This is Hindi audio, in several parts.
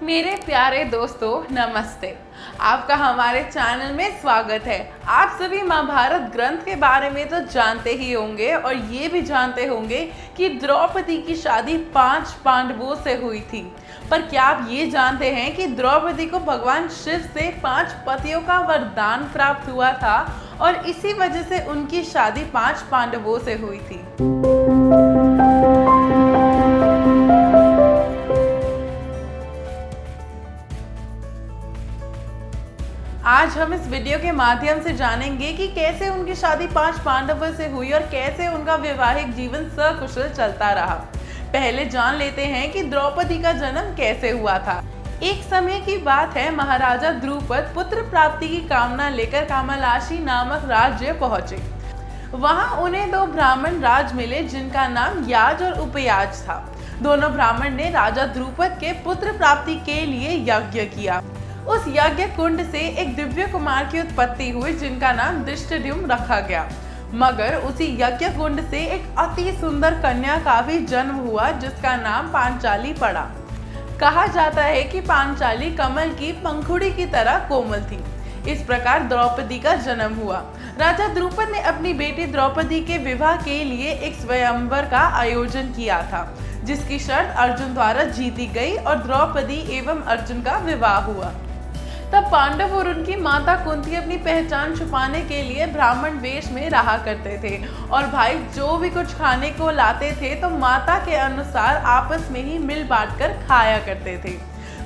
मेरे प्यारे दोस्तों नमस्ते। आपका हमारे चैनल में स्वागत है। आप सभी महाभारत ग्रंथ के बारे में तो जानते ही होंगे और ये भी जानते होंगे कि द्रौपदी की शादी 5 पांडवों से हुई थी। पर क्या आप ये जानते हैं कि द्रौपदी को भगवान शिव से 5 पतियों का वरदान प्राप्त हुआ था और इसी वजह से उनकी शादी 5 पांडवों से हुई थी। आज हम इस वीडियो के माध्यम से जानेंगे कि कैसे उनकी शादी 5 पांडवों से हुई और कैसे उनका वैवाहिक जीवन सकुशल चलता रहा। पहले जान लेते हैं कि द्रौपदी का जन्म कैसे हुआ था। एक समय की बात है, महाराजा द्रुपद पुत्र प्राप्ति की कामना लेकर कमलाशी नामक राज्य पहुंचे। वहां उन्हें 2 ब्राह्मण राज मिले जिनका नाम याज और उपयाज था। दोनों ब्राह्मण ने राजा द्रुपद के पुत्र प्राप्ति के लिए यज्ञ किया। उस यज्ञ कुंड से एक दिव्य कुमार की उत्पत्ति हुई जिनका नाम धृष्टद्युम्न रखा गया। मगर उसी यज्ञ कुंड से एक अति सुंदर कन्या का भी जन्म हुआ जिसका नाम पांचाली पड़ा। कहा जाता है कि पांचाली कमल की पंखुड़ी की तरह कोमल थी। इस प्रकार द्रौपदी का जन्म हुआ। राजा द्रुपद ने अपनी बेटी द्रौपदी के विवाह के लिए एक स्वयंवर का आयोजन किया था, जिसकी शर्त अर्जुन द्वारा जीती गई और द्रौपदी एवं अर्जुन का विवाह हुआ। तब पांडव और उनकी माता कुंती अपनी पहचान छुपाने के लिए ब्राह्मण वेश में रहा करते थे और भाई जो भी कुछ खाने को लाते थे तो माता के अनुसार आपस में ही मिल बांट कर खाया करते थे।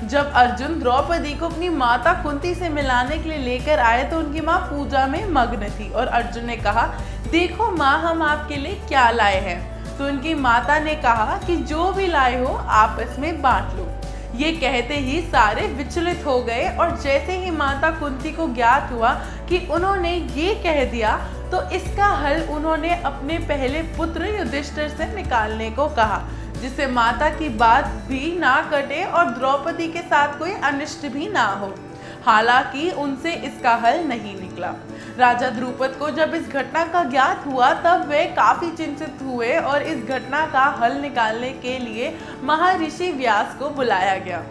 जब अर्जुन द्रौपदी को अपनी माता कुंती से मिलाने के लिए लेकर आए तो उनकी माँ पूजा में मग्न थी और अर्जुन ने कहा, देखो माँ, हम आपके लिए क्या लाए हैं। तो उनकी माता ने कहा कि जो भी लाए हो आपस में बांट लो। ये कहते ही सारे विचलित हो गए और जैसे ही माता कुंती को ज्ञात हुआ कि उन्होंने ये कह दिया तो इसका हल उन्होंने अपने पहले पुत्र युधिष्ठिर से निकालने को कहा, जिससे माता की बात भी ना कटे और द्रौपदी के साथ कोई अनिष्ट भी ना हो। हालांकि उनसे इसका हल नहीं निकला। राजा द्रुपद को जब इस घटना का ज्ञात हुआ तब वे काफी चिंतित हुए और इस घटना का हल निकालने के लिए महर्षि व्यास को बुलाया गया।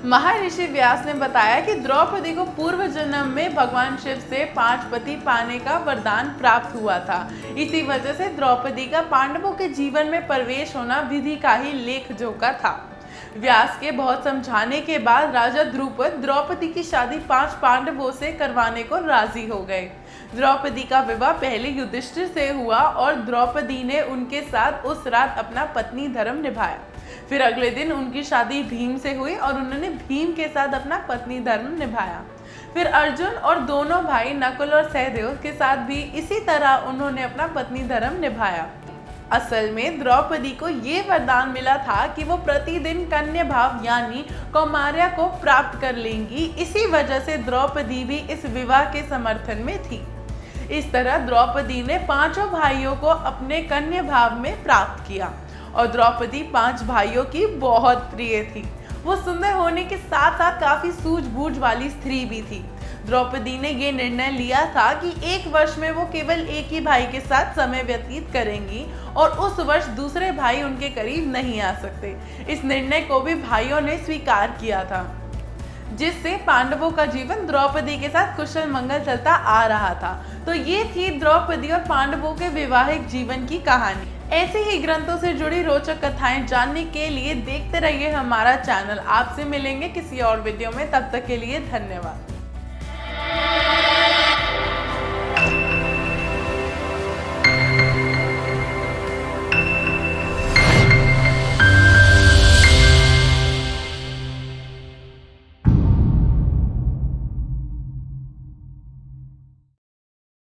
महर्षि व्यास ने बताया कि द्रौपदी को पूर्व जन्म में भगवान शिव से 5 पति पाने का वरदान प्राप्त हुआ था। इसी वजह से द्रौपदी का पांडवों के जीवन में प्रवेश होना विधि का ही लेख जोखा था। व्यास के बहुत समझाने के बाद राजा द्रुपद द्रौपदी की शादी 5 पांडवों से करवाने को राजी हो गए। द्रौपदी का विवाह पहले युधिष्ठिर से हुआ और द्रौपदी ने उनके साथ उस रात अपना पत्नी धर्म निभाया। फिर अगले दिन उनकी शादी भीम से हुई और उन्होंने भीम के साथ अपना पत्नी धर्म निभाया। फिर अर्जुन और दोनों भाई नकुल और सहदेव के साथ भी इसी तरह उन्होंने अपना पत्नी धर्म निभाया। असल में द्रौपदी को ये वरदान मिला था कि वो प्रतिदिन कन्या भाव यानी कौमार्य को प्राप्त कर लेंगी। इसी वजह से द्रौपदी भी इस विवाह के समर्थन में थी। इस तरह द्रौपदी ने 5 भाइयों को अपने कन्या भाव में प्राप्त किया और द्रौपदी 5 भाइयों की बहुत प्रिय थी। वो सुंदर होने के साथ साथ काफी सूझबूझ वाली स्त्री भी थी। द्रौपदी ने ये निर्णय लिया था कि 1 वर्ष में वो केवल एक ही भाई के साथ समय व्यतीत करेंगी और उस वर्ष दूसरे भाई उनके करीब नहीं आ सकते। इस निर्णय को भी भाइयों ने स्वीकार किया था, जिससे पांडवों का जीवन द्रौपदी के साथ कुशल मंगल चलता आ रहा था। तो ये थी द्रौपदी और पांडवों के वैवाहिक जीवन की कहानी। ऐसे ही ग्रंथों से जुड़ी रोचक कथाएं जानने के लिए देखते रहिए हमारा चैनल। आपसे मिलेंगे किसी और वीडियो में, तब तक के लिए धन्यवाद।